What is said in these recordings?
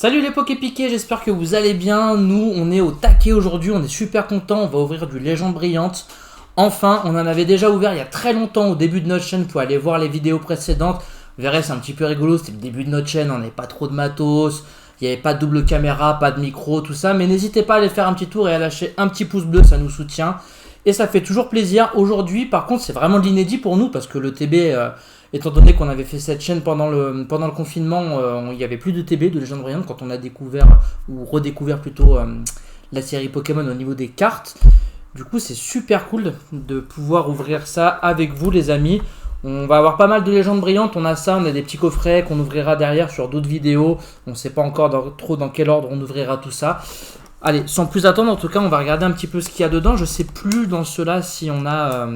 Salut les Poképiqués, j'espère que vous allez bien. Nous, on est au taquet aujourd'hui, on est super contents. On va ouvrir du Légende Brillante. Enfin, on en avait déjà ouvert il y a très longtemps au début de notre chaîne. Vous pouvez aller voir les vidéos précédentes. Vous verrez, c'est un petit peu rigolo. C'était le début de notre chaîne, on n'avait pas trop de matos. Il n'y avait pas de double caméra, pas de micro, tout ça. Mais n'hésitez pas à aller faire un petit tour et à lâcher un petit pouce bleu, ça nous soutient. Et ça fait toujours plaisir. Aujourd'hui, par contre, c'est vraiment de l'inédit pour nous parce que le TB, étant donné qu'on avait fait cette chaîne pendant le confinement, il n'y avait plus de TB, de Légende Brillante, quand on a découvert, ou redécouvert plutôt, la série Pokémon au niveau des cartes. Du coup, c'est super cool de pouvoir ouvrir ça avec vous, les amis. On va avoir pas mal de légendes brillantes. On a ça, on a des petits coffrets qu'on ouvrira derrière sur d'autres vidéos. On ne sait pas encore trop dans quel ordre on ouvrira tout ça. Allez, sans plus attendre, en tout cas, on va regarder un petit peu ce qu'il y a dedans. Je sais plus dans cela si on a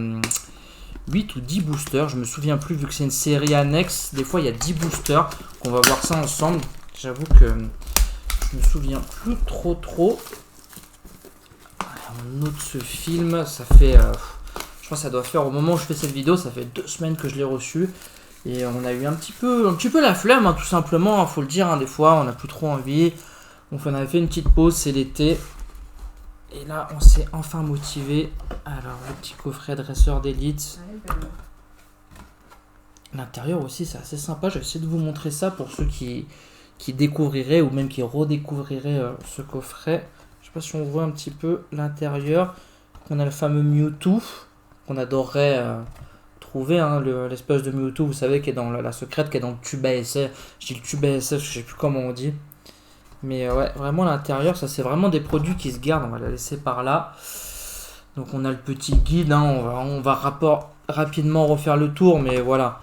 8 ou 10 boosters. Je me souviens plus, vu que c'est une série annexe. Des fois, il y a 10 boosters. On va voir ça ensemble. J'avoue que je me souviens plus trop. On note ce film. Ça fait... je pense que ça doit faire, au moment où je fais cette vidéo, ça fait 2 semaines que je l'ai reçu. Et on a eu un petit peu la flemme, hein, tout simplement. Il faut le dire, hein, des fois, on n'a plus trop envie. Donc on avait fait une petite pause, c'est l'été. Et là, on s'est enfin motivé. Alors, le petit coffret dresseur d'élite. L'intérieur aussi, c'est assez sympa. Je vais essayer de vous montrer ça pour ceux qui découvriraient ou même qui redécouvriraient ce coffret. Je sais pas si on voit un petit peu l'intérieur. On a le fameux Mewtwo qu'on adorerait trouver. Hein, l'espèce de Mewtwo, vous savez, qui est dans la secrète, qui est dans le tube ASF. Je dis le tube ASF, je sais plus comment on dit. Mais ouais, vraiment l'intérieur, ça c'est vraiment des produits qui se gardent. On va la laisser par là. Donc on a le petit guide, hein, on va rapidement refaire le tour, mais voilà.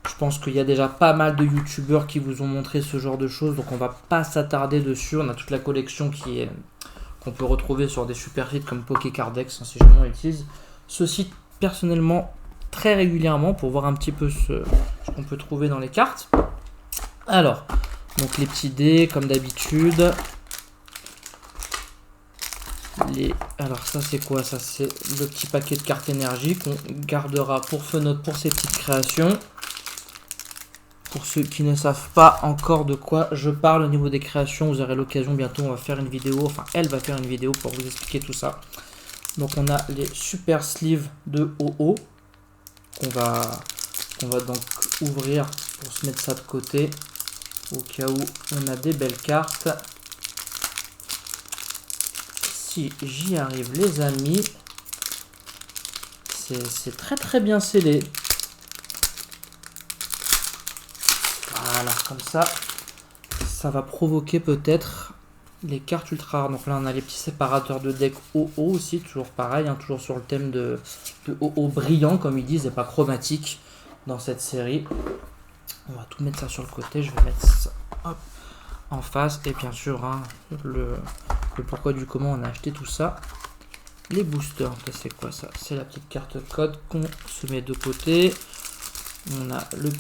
Je pense qu'il y a déjà pas mal de youtubeurs qui vous ont montré ce genre de choses, donc on va pas s'attarder dessus. On a toute la collection qu'on peut retrouver sur des super sites comme Pokécardex, hein, si jamais on utilise ce site personnellement très régulièrement pour voir un petit peu ce qu'on peut trouver dans les cartes. Alors... donc les petits dés comme d'habitude. Alors ça c'est quoi? Ça c'est le petit paquet de cartes énergie qu'on gardera pour Fenote pour ses petites créations. Pour ceux qui ne savent pas encore de quoi je parle au niveau des créations, vous aurez l'occasion bientôt, on va faire une vidéo, enfin elle va faire une vidéo pour vous expliquer tout ça. Donc on a les super sleeves de OO qu'on va donc ouvrir pour se mettre ça de côté. Au cas où on a des belles cartes. Si j'y arrive, les amis, c'est très bien scellé. Voilà, comme ça va provoquer peut-être les cartes ultra rares. Donc là, on a les petits séparateurs de deck OO aussi, toujours pareil, hein, toujours sur le thème de OO brillant, comme ils disent, et pas chromatique dans cette série. On va tout mettre ça sur le côté, je vais mettre ça hop, en face. Et bien sûr, hein, le pourquoi du comment on a acheté tout ça. Les boosters, c'est quoi ça? C'est la petite carte code qu'on se met de côté. On a les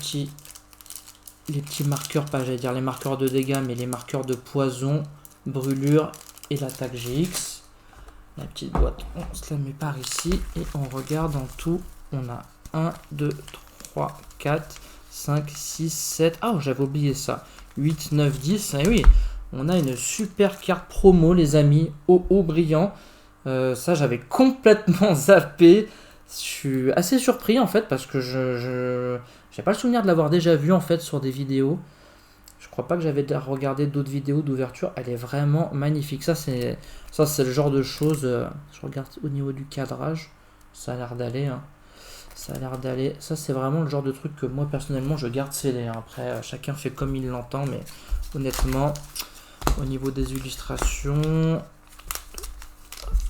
petits marqueurs, pas j'allais dire les marqueurs de dégâts, mais les marqueurs de poison, brûlure et l'attaque GX. La petite boîte, on se la met par ici. Et on regarde en tout, on a 1, 2, 3, 4... 5, 6, 7, ah j'avais oublié ça, 8, 9, 10, et oui, on a une super carte promo les amis, OO brillant, ça j'avais complètement zappé, je suis assez surpris en fait, parce que je n'ai pas le souvenir de l'avoir déjà vu en fait sur des vidéos, je crois pas que j'avais déjà regardé d'autres vidéos d'ouverture, elle est vraiment magnifique, ça c'est le genre de choses, je regarde au niveau du cadrage, ça a l'air d'aller, hein. Ça a l'air d'aller. Ça, c'est vraiment le genre de truc que moi, personnellement, je garde scellé. Après, chacun fait comme il l'entend. Mais honnêtement, au niveau des illustrations,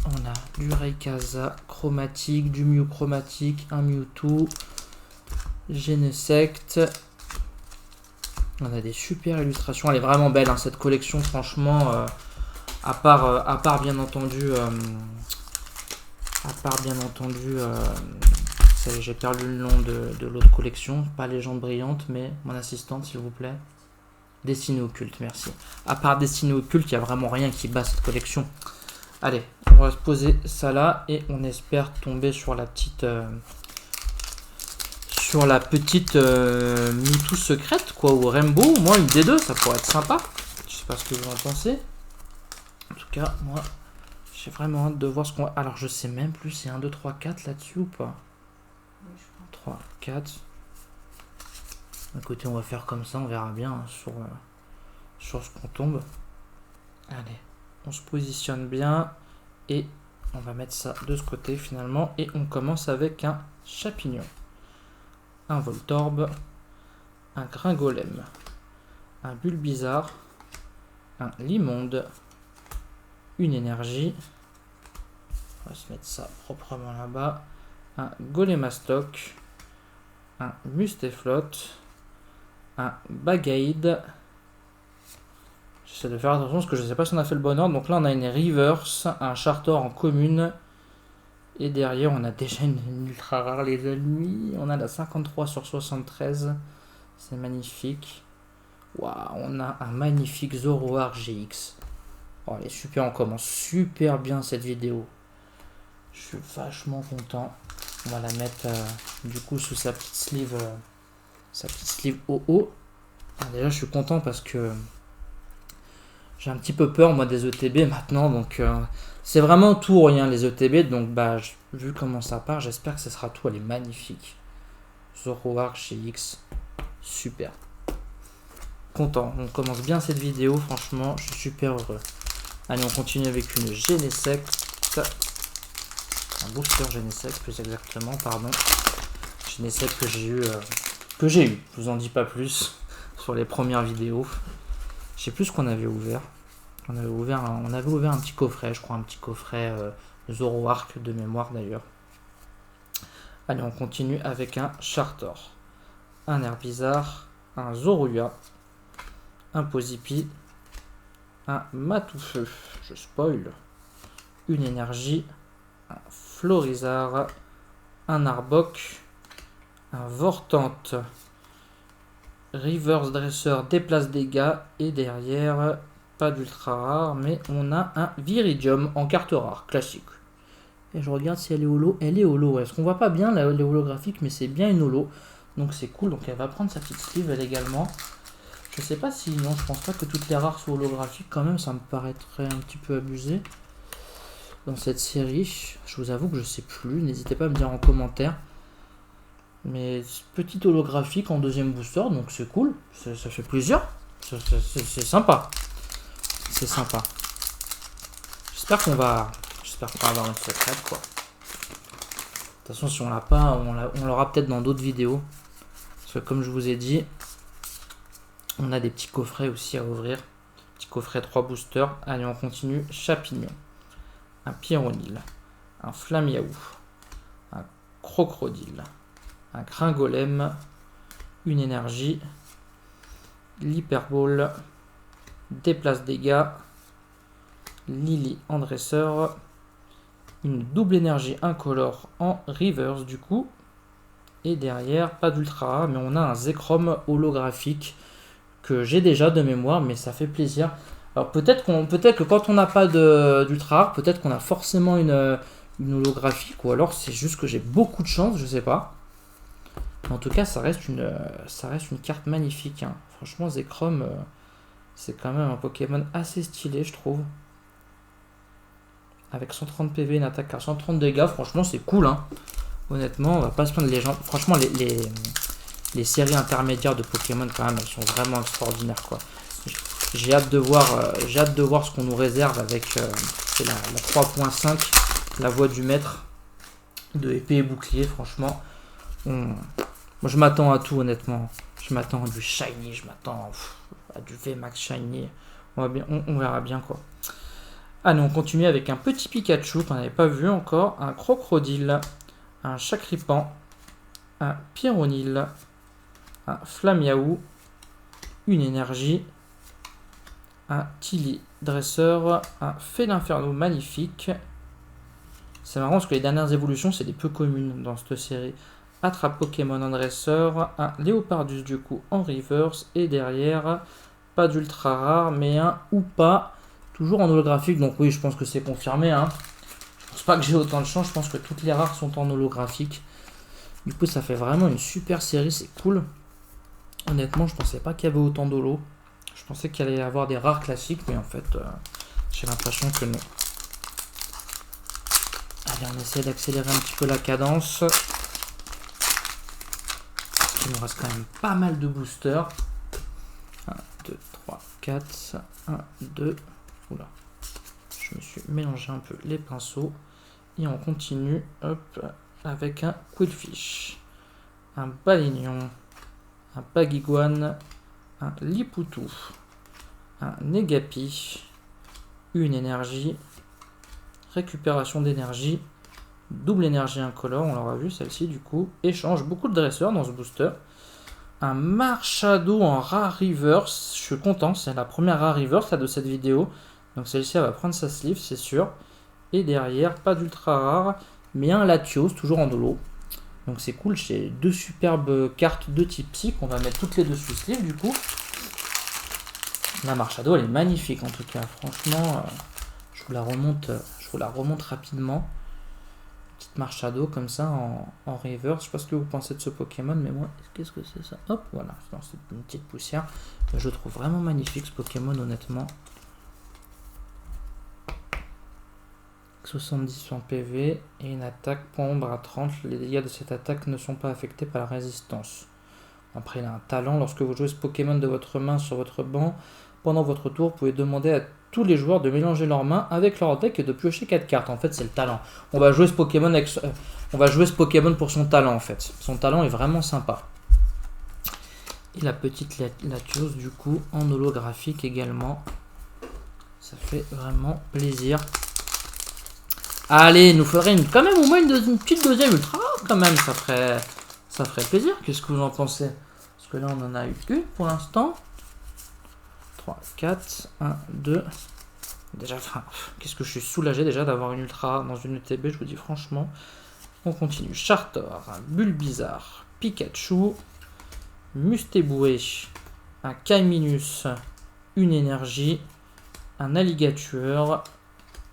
on a du Rayquaza chromatique, du Mew chromatique, un Mewtwo, Genesect. On a des super illustrations. Elle est vraiment belle, hein, cette collection, franchement. À part, bien entendu... j'ai perdu le nom de l'autre collection, pas Légende Brillante, mais mon assistante s'il vous plaît. Destinée Occulte, merci. À part Destinée Occulte, il n'y a vraiment rien qui bat cette collection. Allez, on va se poser ça là et on espère tomber sur la petite Mewtwo secrète quoi, ou Rainbow, au moins une des deux, ça pourrait être sympa. Je sais sais pas ce que vous en pensez. En tout cas, moi, j'ai vraiment hâte de voir ce qu'on va... Alors, je sais même plus si 1, 2, 3, 4 là-dessus ou pas. 3, 4. Écoutez, on va faire comme ça, on verra bien hein, sur ce qu'on tombe. Allez, on se positionne bien et on va mettre ça de ce côté finalement. Et on commence avec un Chapignon, un Voltorbe, un Gringolem, un Bulbizarre, un Limonde, une Énergie. On va se mettre ça proprement là-bas. Un Golémastoc, un Mustaflot, un Bagaïd. J'essaie de faire attention parce que je ne sais pas si on a fait le bon ordre. Donc là, on a une Reverse, un Chartor en commune. Et derrière, on a déjà une ultra rare, les amis. On a la 53 sur 73. C'est magnifique. Waouh, on a un magnifique Zoroark GX. Oh, elle est super, on commence super bien cette vidéo. Je suis vachement content. On va la mettre du coup sous sa petite sleeve au haut. Alors déjà, je suis content parce que j'ai un petit peu peur moi des ETB maintenant, donc c'est vraiment tout ou rien les ETB, donc bah vu comment ça part, j'espère que ce sera tout. Elle est magnifique. Zoroark GX, super. Content, on commence bien cette vidéo, franchement, je suis super heureux. Allez, on continue avec une Genesect, un booster Genesect plus exactement, pardon. Genesect que j'ai eu, je vous en dis pas plus sur les premières vidéos. Je sais plus ce qu'on avait ouvert. On avait ouvert un petit coffret, je crois, un petit coffret Zoroark de mémoire d'ailleurs. Allez, on continue avec un Chartor, un Herbizarre, un Zoruya, un Pozipi, un Matoufeu, je spoil, une Énergie, un Florizarre, un Arbok, un Vortante, Reverse Dresseur déplace dégâts et derrière pas d'ultra rare mais on a un Viridium en carte rare classique. Et je regarde si elle est holo, elle est holo. Est-ce qu'on voit pas bien les holographiques, mais c'est bien une holo, donc c'est cool. Donc elle va prendre sa petite sleeve elle également. Je sais pas si non, je pense pas que toutes les rares soient holographiques quand même, ça me paraîtrait un petit peu abusé dans cette série. Je vous avoue que je sais plus, n'hésitez pas à me dire en commentaire. Mais petit holographique en deuxième booster, donc c'est cool, ça fait plaisir, c'est sympa, c'est sympa. J'espère qu'on va avoir une secrète quoi. De toute façon, si on l'a pas, on l'aura peut-être dans d'autres vidéos. Parce que comme je vous ai dit, on a des petits coffrets aussi à ouvrir. Petit coffret 3 boosters. Allez, on continue. Chapignon, un Pyronil, un Flamiaou, un Crocodile, un Gringolem, une Énergie, l'Hyperball, déplace dégâts, Lily en dresseur, une double énergie incolore en reverse du coup, et derrière pas d'ultra rare, mais on a un Zekrom holographique que j'ai déjà de mémoire, mais ça fait plaisir. Alors peut-être que quand on n'a pas d'ultra rare, peut-être qu'on a forcément une holographique, ou alors c'est juste que j'ai beaucoup de chance, je sais pas. En tout cas, ça reste une carte magnifique. Hein. Franchement, Zekrom, c'est quand même un Pokémon assez stylé, je trouve. Avec 130 PV, une attaque à 130 dégâts, franchement, c'est cool. Hein. Honnêtement, on va pas se plaindre. Franchement, les séries intermédiaires de Pokémon, quand même, elles sont vraiment extraordinaires, quoi. J'ai hâte de voir ce qu'on nous réserve avec la 3.5, la voix du maître de épée et bouclier, franchement. Moi, je m'attends à tout, honnêtement. Je m'attends à du shiny, je m'attends à du VMAX shiny. On verra bien, quoi. Allez, on continue avec un petit Pikachu qu'on n'avait pas vu encore. Un Crocodile, un Chakripan, un Pyronil, un Flamiaou, une Énergie, un Tilly dresseur, un Félinferno magnifique. C'est marrant parce que les dernières évolutions, c'est des peu communes dans cette série. Attrape Pokémon en dresseur, un Léopardus du coup en reverse, et derrière, pas d'ultra rare, mais un ou pas, toujours en holographique, donc oui, je pense que c'est confirmé. Hein. Je pense pas que j'ai autant de chance, je pense que toutes les rares sont en holographique. Du coup, ça fait vraiment une super série, c'est cool. Honnêtement, je pensais pas qu'il y avait autant d'holo. Je pensais qu'il allait y avoir des rares classiques, mais en fait, j'ai l'impression que non. Allez, on essaie d'accélérer un petit peu la cadence. Il nous reste quand même pas mal de boosters. 1, 2, 3, 4. 1, 2. Oula. Je me suis mélangé un peu les pinceaux. Et on continue, hop, avec un Quillfish, un Balignon, un Baguiguane, un Lipoutou, un Negapi, une énergie, récupération d'énergie, double énergie incolore, on l'aura vu celle-ci du coup, échange, beaucoup de dresseurs dans ce booster, un Marshado en rare reverse, je suis content, c'est la première rare reverse là, de cette vidéo, donc celle-ci elle va prendre sa sleeve c'est sûr. Et derrière, pas d'ultra rare, mais un Latios, toujours en dolo. Donc c'est cool, j'ai deux superbes cartes de type psy qu'on va mettre toutes les deux sous sleeve du coup. La Marshado, elle est magnifique en tout cas, franchement, je vous la remonte rapidement. Petite Marshado comme ça en reverse, je sais pas ce que vous pensez de ce Pokémon, mais moi, qu'est-ce que c'est ça? Hop, voilà, c'est une petite poussière. Je trouve vraiment magnifique ce Pokémon honnêtement. 70 en PV et une attaque point ombre à 30. Les dégâts de cette attaque ne sont pas affectés par la résistance. Après, il a un talent. Lorsque vous jouez ce Pokémon de votre main sur votre banc, pendant votre tour, vous pouvez demander à tous les joueurs de mélanger leurs mains avec leur deck et de piocher 4 cartes. En fait, c'est le talent. On va jouer ce Pokémon pour son talent en fait. Son talent est vraiment sympa. Et la petite Latios du coup en holographique également. Ça fait vraiment plaisir. Allez, il nous faudrait quand même au moins une petite deuxième ultra quand même, ça ferait plaisir. Qu'est-ce que vous en pensez? Parce que là on en a eu une pour l'instant. 3, 4, 1, 2. Déjà, qu'est-ce que je suis soulagé déjà d'avoir une ultra dans une ETB, je vous dis franchement. On continue. Chartor, Bulbizarre, Pikachu, Mustéboué, un Kaiminus, une énergie, un Alligator,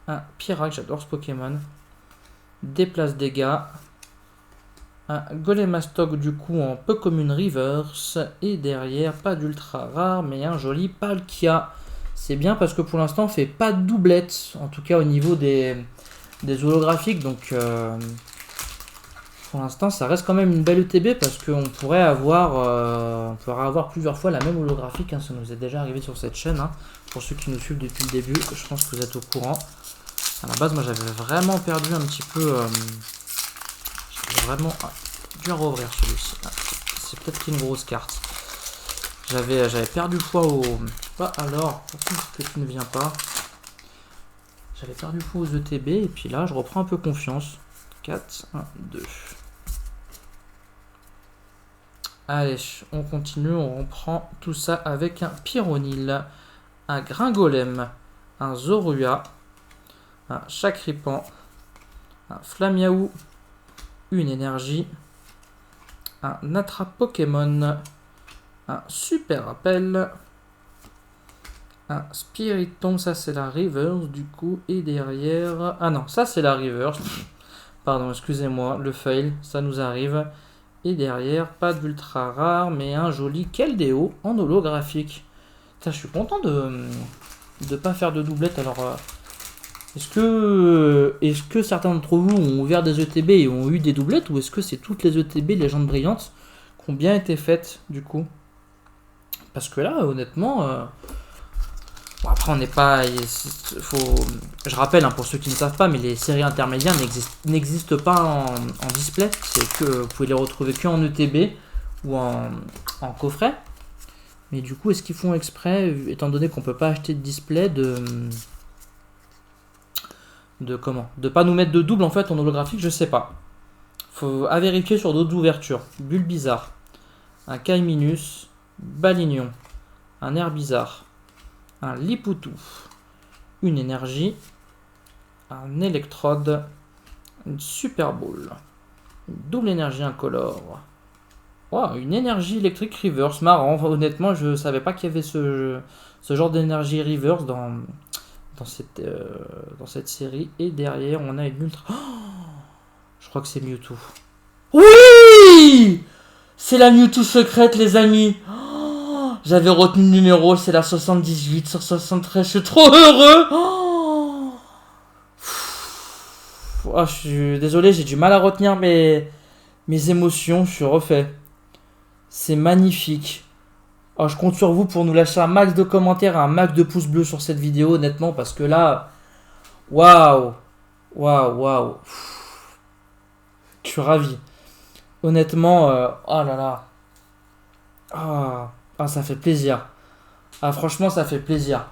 un Pyrac, j'adore ce Pokémon. Déplace dégâts. Un Golemastoc du coup en peu commune reverse. Et derrière, pas d'ultra rare, mais un joli Palkia. C'est bien parce que pour l'instant, on fait pas de doublette. En tout cas au niveau des holographiques. Donc pour l'instant, ça reste quand même une belle ETB parce qu'on pourrait avoir, plusieurs fois la même holographique. Hein, ça nous est déjà arrivé sur cette chaîne. Hein. Pour ceux qui nous suivent depuis le début, je pense que vous êtes au courant. À la base, moi j'avais vraiment perdu un petit peu. J'avais vraiment dû rouvrir celui-ci. Ah, c'est peut-être une grosse carte. J'avais perdu foi au. Bah alors, pourquoi est-ce que tu ne viens pas? J'avais perdu foi aux ETB et puis là, je reprends un peu confiance. 4, 1, 2. Allez, on continue, on reprend tout ça avec un Pyronil, un Gringolem, un Zorua, un Chakripan, un Flamiaou, une énergie, un Attrape Pokémon, un Super Appel, un Spiritomb, ça c'est la reverse du coup, et derrière... Ah non, ça c'est la reverse, pardon, excusez-moi, le fail, ça nous arrive. Et derrière, pas d'ultra rare, mais un joli Keldeo en holographique. Putain, je suis content de ne pas faire de doublette. Alors, est-ce que certains d'entre vous ont ouvert des ETB et ont eu des doublettes, ou est-ce que c'est toutes les ETB légendes brillantes qui ont bien été faites, du coup? Parce que là, honnêtement... Bon, après, on n'est pas... Je rappelle, hein, pour ceux qui ne savent pas, mais les séries intermédiaires n'existent pas en display. C'est que vous pouvez les retrouver que en ETB ou en coffret. Mais du coup, est-ce qu'ils font exprès, étant donné qu'on ne peut pas acheter de display, de pas nous mettre de double en fait en holographique? Je sais pas. Faut à vérifier sur d'autres ouvertures. Bulbizarre, un Kaiminus, Balignon, un Herbizarre, un Lipoutou, une énergie, un électrode, une Super Ball, une double énergie incolore, wow, une énergie électrique reverse, marrant, honnêtement je savais pas qu'il y avait ce genre d'énergie reverse dans cette série. Et derrière on a une ultra... Oh, je crois que c'est Mewtwo. Oui, c'est la Mewtwo secrète les amis. J'avais retenu le numéro, c'est la 78 sur 73. Je suis trop heureux. Je suis désolé, j'ai du mal à retenir mes émotions. Je suis refait. C'est magnifique. Je compte sur vous pour nous lâcher un max de commentaires, un max de pouces bleus sur cette vidéo, honnêtement, parce que là, waouh. Je suis ravi. Honnêtement, oh là là. Ça fait plaisir. Franchement, ça fait plaisir.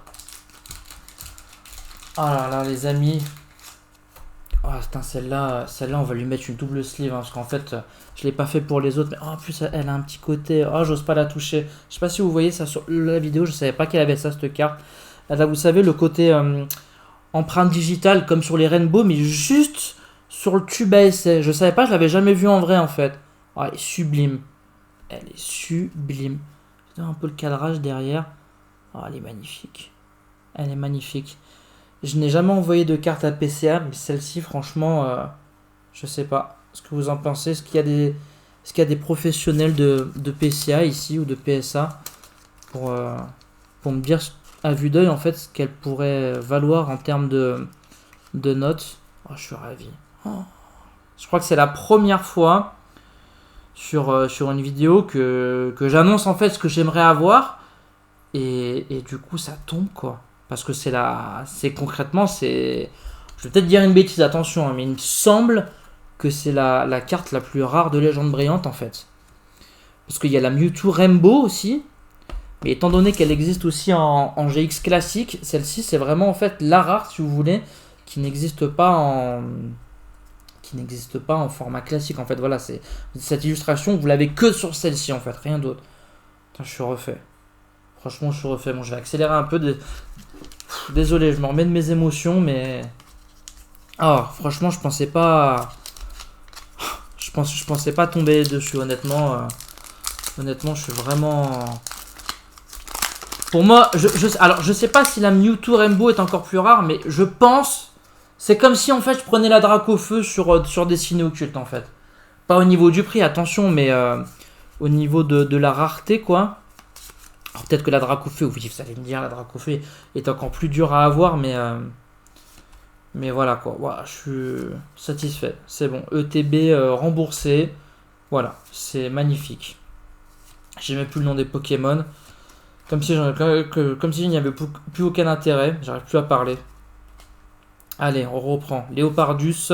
Là là, les amis. Putain, celle-là, on va lui mettre une double sleeve, parce qu'en fait, je l'ai pas fait pour les autres, mais en plus, elle a un petit côté. J'ose pas la toucher. Je sais pas si vous voyez ça sur la vidéo, je savais pas qu'elle avait ça, cette carte. Elle a, vous savez, le côté empreinte digitale, comme sur les Rainbow, mais juste sur le tube à essai. Je savais pas, je l'avais jamais vu en vrai, en fait. Elle est sublime. Elle est sublime. Un peu le cadrage derrière. Elle est magnifique. Elle est magnifique. Je n'ai jamais envoyé de carte à PCA, mais celle-ci, franchement, je sais pas ce que vous en pensez. Est-ce qu'il y a des professionnels de PCA ici ou de PSA pour me dire à vue d'œil en fait ce qu'elle pourrait valoir en termes de notes. Je suis ravi. Je crois que c'est la première fois sur une vidéo que j'annonce en fait ce que j'aimerais avoir et du coup ça tombe quoi. Parce que c'est concrètement, je vais peut-être dire une bêtise, attention, mais il me semble que c'est la carte la plus rare de Légende Brillante en fait. Parce qu'il y a la Mewtwo Rainbow aussi, mais étant donné qu'elle existe aussi en GX classique, celle-ci c'est vraiment en fait la rare si vous voulez, qui n'existe pas en format classique en fait. Voilà, c'est cette illustration, vous l'avez que sur celle-ci en fait, rien d'autre. Putain, je suis refait. Franchement, je suis refait. Bon, je vais accélérer un peu. Désolé, je me remets de mes émotions, mais franchement, je pensais pas. Je pensais pas tomber dessus, honnêtement. Honnêtement, je suis vraiment. Pour moi, alors je sais pas si la Mewtwo Rainbow est encore plus rare, mais je pense. C'est comme si en fait je prenais la Dracofeu sur Destiné Occulte en fait. Pas au niveau du prix, attention, mais au niveau de la rareté quoi. Alors peut-être que la Dracofeu, oui, vous allez me dire, la Dracofeu est encore plus dure à avoir, mais voilà quoi. Voilà, je suis satisfait. C'est bon. ETB remboursé. Voilà, c'est magnifique. J'ai même plus le nom des Pokémon. Comme si il n'y avait plus aucun intérêt. J'arrive plus à parler. Allez, on reprend. Léopardus.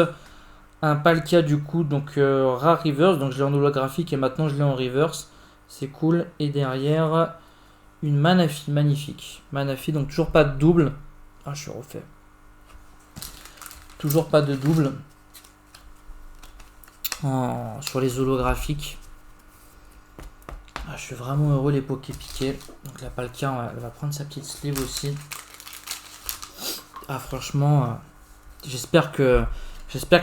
Un Palkia du coup. Donc rare reverse. Donc je l'ai en holographique et maintenant je l'ai en reverse. C'est cool. Et derrière... une Manaphy, magnifique. Manaphy, donc toujours pas de double. Je suis refait. Toujours pas de double. Sur les holographiques. Je suis vraiment heureux, les pokés piqués. Donc la Palkia, elle va prendre sa petite sleeve aussi. Franchement, j'espère que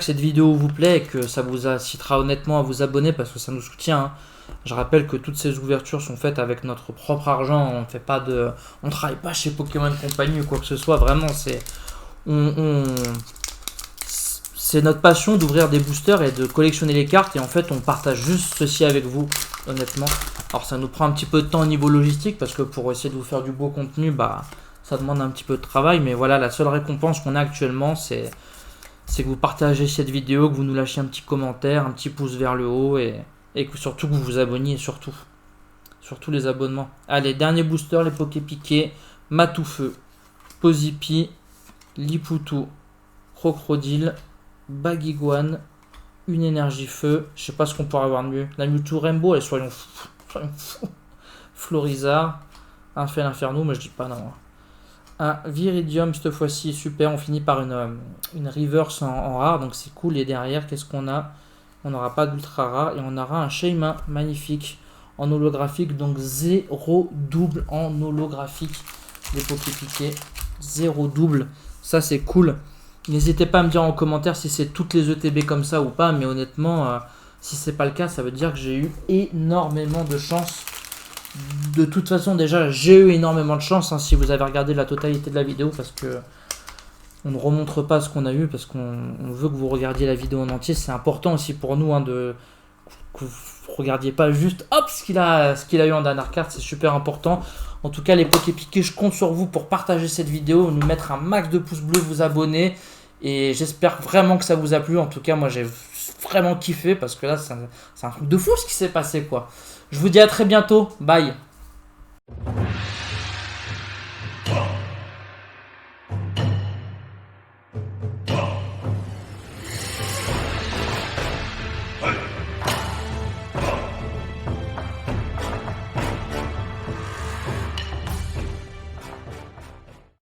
cette vidéo vous plaît et que ça vous incitera honnêtement à vous abonner parce que ça nous soutient. Je rappelle que toutes ces ouvertures sont faites avec notre propre argent. On travaille pas chez Pokémon Company ou quoi que ce soit. Vraiment, c'est notre passion d'ouvrir des boosters et de collectionner les cartes. Et en fait, on partage juste ceci avec vous, honnêtement. Alors, ça nous prend un petit peu de temps au niveau logistique parce que pour essayer de vous faire du beau contenu, ça demande un petit peu de travail. Mais voilà, la seule récompense qu'on a actuellement, c'est que vous partagez cette vidéo, que vous nous lâchez un petit commentaire, un petit pouce vers le haut et surtout que vous vous abonniez, surtout les abonnements. Allez, dernier booster, les Poké piqués. Matoufeu, Pozipi, Liputu, Crocodile, Baguiguane, une énergie feu. Je sais pas ce qu'on pourrait avoir de mieux. La Mewtwo Rainbow, allez, soyons fous. Florizard, un Fel Inferno, mais je dis pas non. Un Viridium cette fois-ci, super. On finit par une reverse en rare, donc c'est cool. Et derrière, qu'est-ce qu'on a? On n'aura pas d'ultra rare et on aura un Shaymin magnifique en holographique, donc 0 double en holographique. Les Poké piqués, 0 double, ça c'est cool. N'hésitez pas à me dire en commentaire si c'est toutes les ETB comme ça ou pas, mais honnêtement, si c'est pas le cas, ça veut dire que j'ai eu énormément de chance. De toute façon, déjà, j'ai eu énormément de chance si vous avez regardé la totalité de la vidéo, parce que on ne remontre pas ce qu'on a eu, parce qu'on veut que vous regardiez la vidéo en entier. C'est important aussi pour nous que vous regardiez pas juste hop ce qu'il a eu en dernière carte, c'est super important. En tout cas les Poképiqués, je compte sur vous pour partager cette vidéo, nous mettre un max de pouces bleus, vous abonner. Et j'espère vraiment que ça vous a plu. En tout cas moi j'ai vraiment kiffé parce que là c'est un truc de fou ce qui s'est passé quoi. Je vous dis à très bientôt, bye.